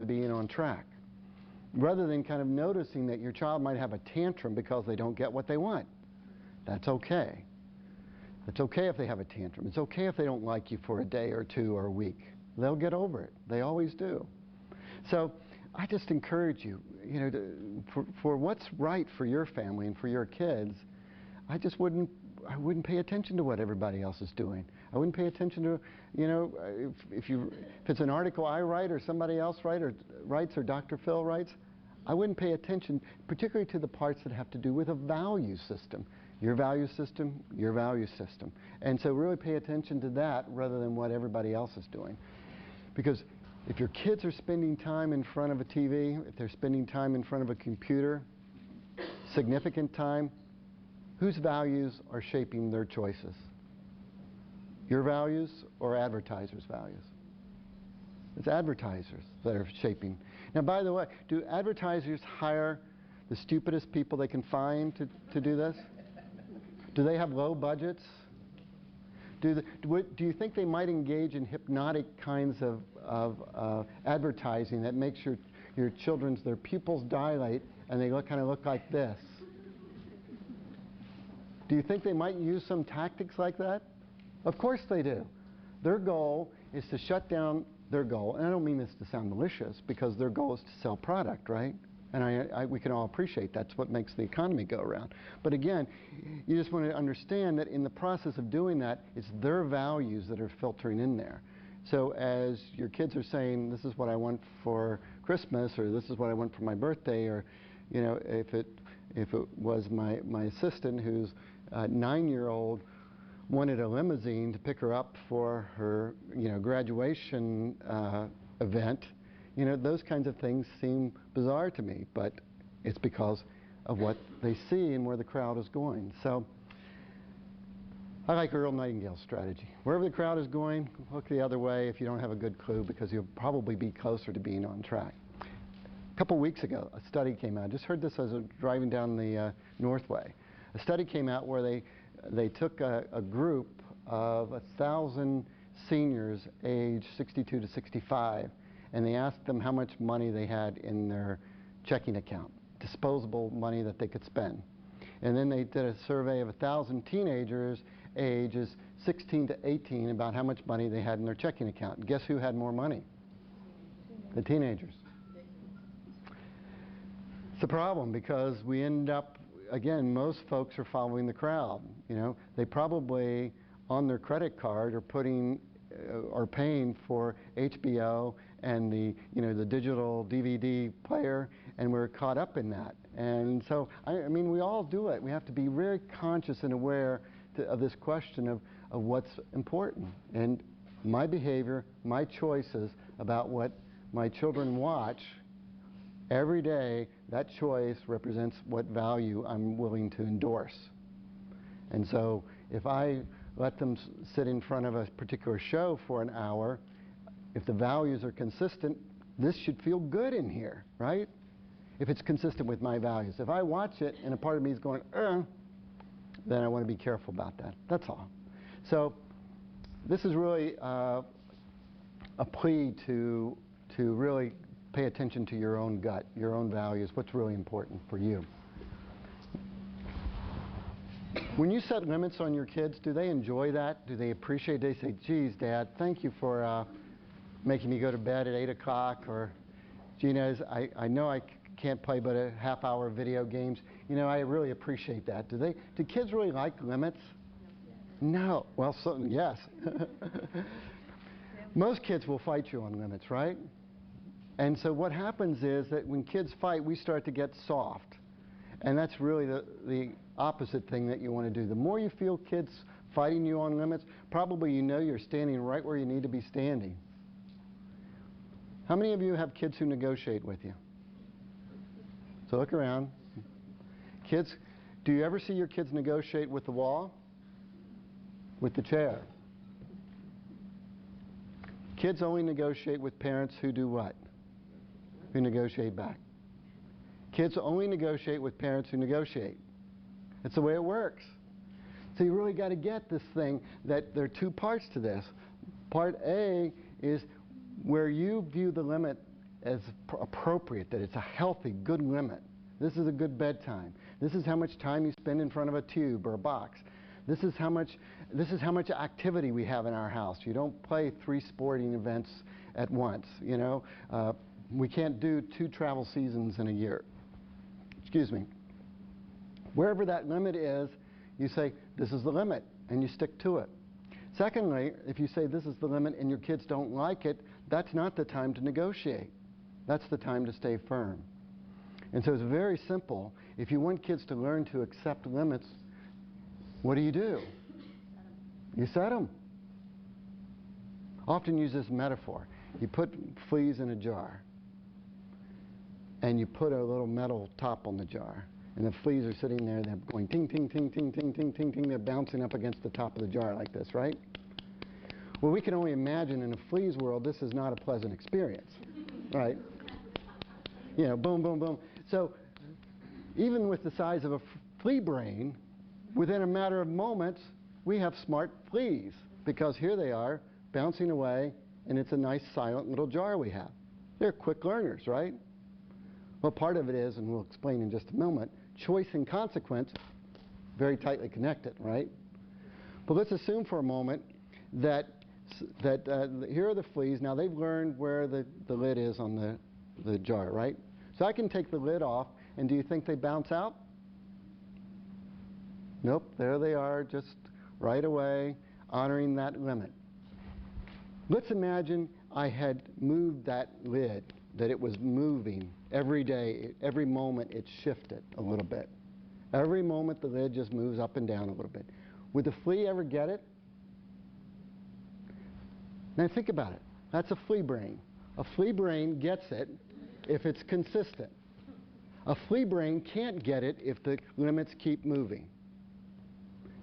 being on track. Rather than kind of noticing that your child might have a tantrum because they don't get what they want. That's okay. It's okay if they have a tantrum. It's okay if they don't like you for a day or two or a week. They'll get over it. They always do. So I just encourage you, for what's right for your family and for your kids, I wouldn't pay attention to what everybody else is doing. I wouldn't pay attention to, if it's an article I write or somebody else writes or Dr. Phil writes, I wouldn't pay attention particularly to the parts that have to do with a value system. Your value system, your value system. And so really pay attention to that rather than what everybody else is doing. Because if your kids are spending time in front of a TV, if they're spending time in front of a computer, significant time, whose values are shaping their choices? Your values or advertisers' values? It's advertisers that are shaping. Now, by the way, do advertisers hire the stupidest people they can find to do this? Do they have low budgets? Do you think they might engage in hypnotic kinds of advertising that makes your their pupils dilate and they kind of look like this? Do you think they might use some tactics like that? Of course they do. Their goal is to shut down their goal, and I don't mean this to sound malicious, because their goal is to sell product, right? And we can all appreciate that's what makes the economy go around. But again, you just want to understand that in the process of doing that, it's their values that are filtering in there. So as your kids are saying, this is what I want for Christmas, or this is what I want for my birthday, or if it was my assistant whose 9-year-old wanted a limousine to pick her up for her graduation event, those kinds of things seem bizarre to me, but it's because of what they see and where the crowd is going. So I like Earl Nightingale's strategy. Wherever the crowd is going, look the other way if you don't have a good clue, because you'll probably be closer to being on track. A couple weeks ago, a study came out. I just heard this as I was driving down the Northway. A study came out where they took a group of 1,000 seniors aged 62 to 65, and they asked them how much money they had in their checking account, disposable money that they could spend. And then they did a survey of 1,000 teenagers ages 16 to 18 about how much money they had in their checking account. And guess who had more money? The teenagers. It's a problem because we end up, again, most folks are following the crowd. They probably on their credit card are paying for HBO and the digital DVD player, and we're caught up in that. And so I mean we all do it. We have to be very conscious and aware of this question of what's important. And my behavior, my choices about what my children watch every day, that choice represents what value I'm willing to endorse. And so if I let them sit in front of a particular show for an hour, if the values are consistent, this should feel good in here, right? If it's consistent with my values. If I watch it and a part of me is going, then I want to be careful about that. That's all. So this is really a plea to really pay attention to your own gut, your own values, what's really important for you. When you set limits on your kids, do they enjoy that? Do they appreciate it? They say, geez, Dad, thank you for making me go to bed at 8 o'clock, or, Gina, I know I can't play but a half-hour video games. I really appreciate that. Do kids really like limits? No. Well, yes. Most kids will fight you on limits, right? And so what happens is that when kids fight, we start to get soft. And that's really the opposite thing that you want to do. The more you feel kids fighting you on limits, probably you're standing right where you need to be standing. How many of you have kids who negotiate with you? So look around. Kids, do you ever see your kids negotiate with the wall? With the chair? Kids only negotiate with parents who do what? Who negotiate back. Kids only negotiate with parents who negotiate. That's the way it works. So you really got to get this thing that there are two parts to this. Part A is where you view the limit as appropriate, that it's a healthy, good limit. This is a good bedtime. This is how much time you spend in front of a tube or a box. This is how much activity we have in our house. You don't play 3 sporting events at once, you know. We can't do 2 travel seasons in a year. Excuse me. Wherever that limit is, you say, this is the limit, and you stick to it. Secondly, if you say this is the limit and your kids don't like it, that's not the time to negotiate. That's the time to stay firm. And so it's very simple. If you want kids to learn to accept limits, what do? You set them. Often use this metaphor. You put fleas in a jar, and you put a little metal top on the jar. And the fleas are sitting there, they're going ting, ting, ting, ting, ting, ting, ting, ting. They're bouncing up against the top of the jar like this, right? Well, we can only imagine in a flea's world, this is not a pleasant experience, right? You know, boom, boom, boom. So even with the size of a flea brain, within a matter of moments, we have smart fleas, because here they are, bouncing away, and it's a nice, silent little jar we have. They're quick learners, right? Well, part of it is, and we'll explain in just a moment, choice and consequence, very tightly connected, right? But let's assume for a moment that here are the fleas. Now, they've learned where the lid is on the jar, right? So I can take the lid off, and do you think they bounce out? Nope, there they are, just right away, honoring that limit. Let's imagine I had moved that lid, that it was moving every day, every moment it shifted a little bit. Every moment the lid just moves up and down a little bit. Would the flea ever get it? Now think about it. That's a flea brain. A flea brain gets it if it's consistent. A flea brain can't get it if the limits keep moving.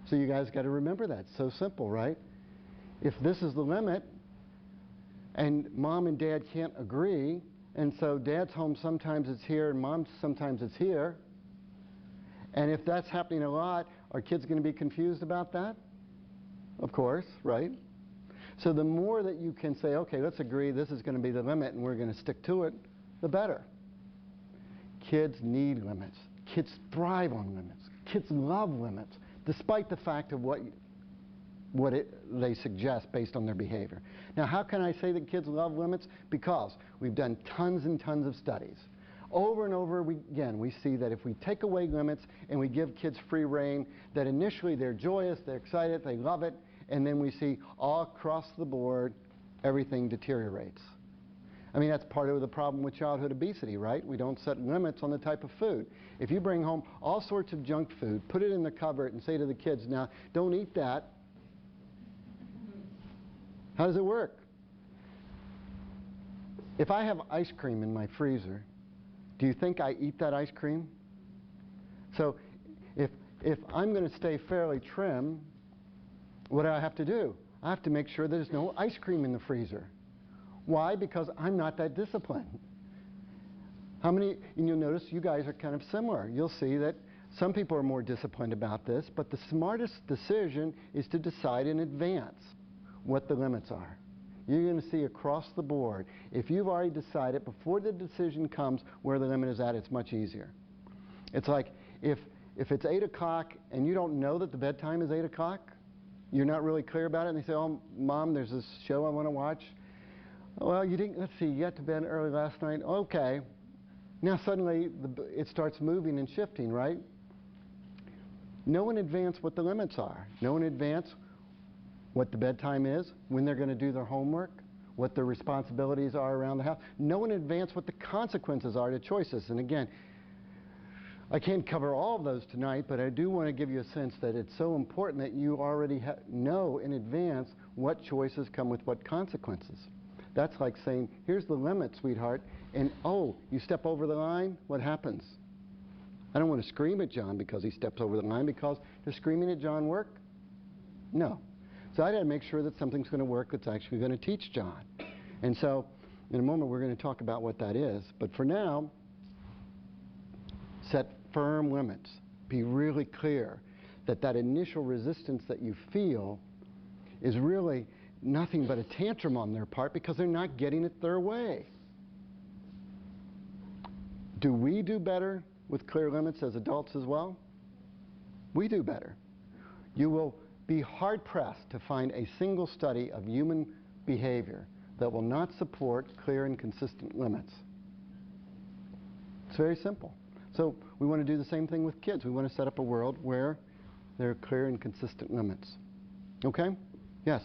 So you guys got to remember that. It's so simple, right? If this is the limit, and mom and dad can't agree, and so dad's home sometimes it's here and mom's sometimes it's here, and if that's happening a lot, are kids going to be confused about that? Of course, right? So the more that you can say, okay, let's agree this is going to be the limit and we're going to stick to it, the better. Kids need limits. Kids thrive on limits. Kids love limits, despite the fact of what they suggest based on their behavior. Now, how can I say that kids love limits? Because we've done tons and tons of studies. Over and over again, we see that if we take away limits and we give kids free rein, that initially they're joyous, they're excited, they love it, and then we see all across the board, everything deteriorates. I mean, that's part of the problem with childhood obesity, right? We don't set limits on the type of food. If you bring home all sorts of junk food, put it in the cupboard and say to the kids, now, don't eat that. How does it work? If I have ice cream in my freezer, do you think I eat that ice cream? So if I'm going to stay fairly trim, what do I have to do? I have to make sure there's no ice cream in the freezer. Why? Because I'm not that disciplined. How many, and you'll notice you guys are kind of similar. You'll see that some people are more disciplined about this, but the smartest decision is to decide in advance what the limits are. You're going to see across the board, if you've already decided before the decision comes where the limit is at, it's much easier. It's like if it's 8 o'clock and you don't know that the bedtime is 8 o'clock, you're not really clear about it, and they say, oh, Mom, there's this show I want to watch. Well, you didn't, let's see, you got to bed early last night. Okay. Now suddenly it starts moving and shifting, right? Know in advance what the limits are. Know in advance what the bedtime is, when they're going to do their homework, what their responsibilities are around the house. Know in advance what the consequences are to choices. And again, I can't cover all of those tonight, but I do want to give you a sense that it's so important that you already know in advance what choices come with what consequences. That's like saying, here's the limit, sweetheart, and oh, you step over the line, what happens? I don't want to scream at John because he steps over the line, because does screaming at John work? No. So I got to make sure that something's going to work that's actually going to teach John. And so in a moment we're going to talk about what that is. But for now, set firm limits. Be really clear that that initial resistance that you feel is really nothing but a tantrum on their part because they're not getting it their way. Do we do better with clear limits as adults as well? We do better. You will be hard-pressed to find a single study of human behavior that will not support clear and consistent limits. It's very simple. So we want to do the same thing with kids. We want to set up a world where there are clear and consistent limits. Okay? Yes?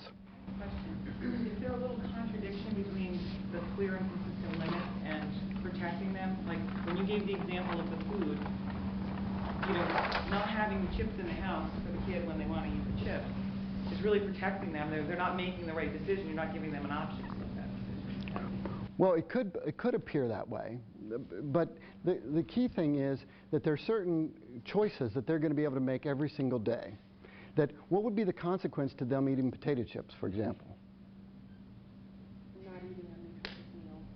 Question. Is there a little contradiction between the clear and consistent limits and protecting them? Like when you gave the example of the food, not having the chips in the house for the kid when they want to eat the chips is really protecting them. They're not making the right decision. You're not giving them an option to make that decision. Well, it could appear that way, but the key thing is that there are certain choices that they're going to be able to make every single day. That what would be the consequence to them eating potato chips, for example?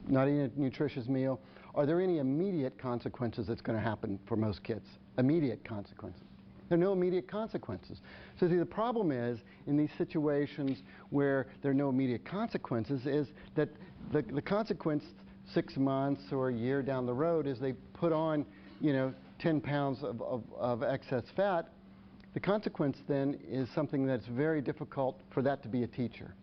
Not eating a nutritious meal. Are there any immediate consequences that's going to happen for most kids? Immediate consequences. There are no immediate consequences. So see, the problem is, in these situations where there are no immediate consequences, is that the consequence 6 months or a year down the road is they put on, 10 pounds of excess fat. The consequence then is something that's very difficult for that to be a teacher.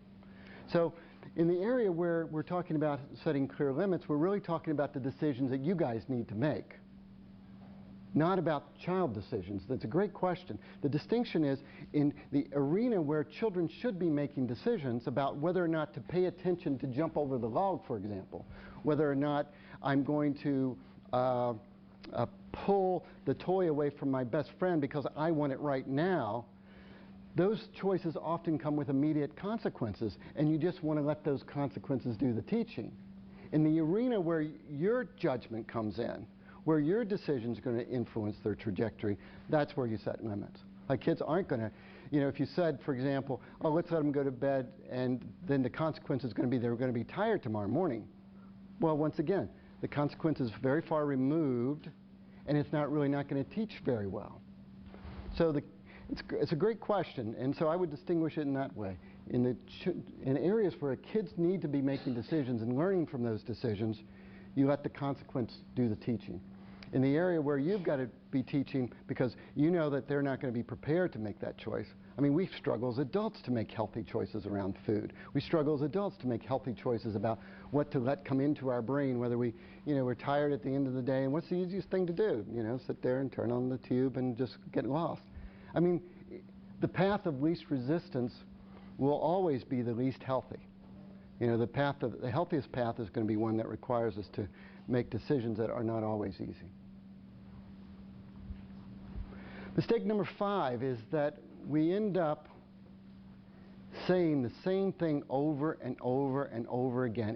So in the area where we're talking about setting clear limits, we're really talking about the decisions that you guys need to make, not about child decisions. That's a great question. The distinction is in the arena where children should be making decisions about whether or not to pay attention to jump over the log, for example, whether or not I'm going to pull the toy away from my best friend because I want it right now. Those choices often come with immediate consequences, and you just want to let those consequences do the teaching. In the arena where your judgment comes in, where your decision is going to influence their trajectory, that's where you set limits. Like kids aren't going to, if you said, for example, oh, let's let them go to bed, and then the consequence is going to be they're going to be tired tomorrow morning. Well, once again, the consequence is very far removed, and it's not going to teach very well. So it's a great question, and so I would distinguish it in that way. In areas where kids need to be making decisions and learning from those decisions, you let the consequence do the teaching. In the area where you've got to be teaching because you know that they're not going to be prepared to make that choice. I mean, we struggle as adults to make healthy choices around food. We struggle as adults to make healthy choices about what to let come into our brain, whether we're tired at the end of the day, and what's the easiest thing to do? Sit there and turn on the tube and just get lost. I mean, the path of least resistance will always be the least healthy. The healthiest path is going to be one that requires us to make decisions that are not always easy. Mistake number 5 is that we end up saying the same thing over and over and over again.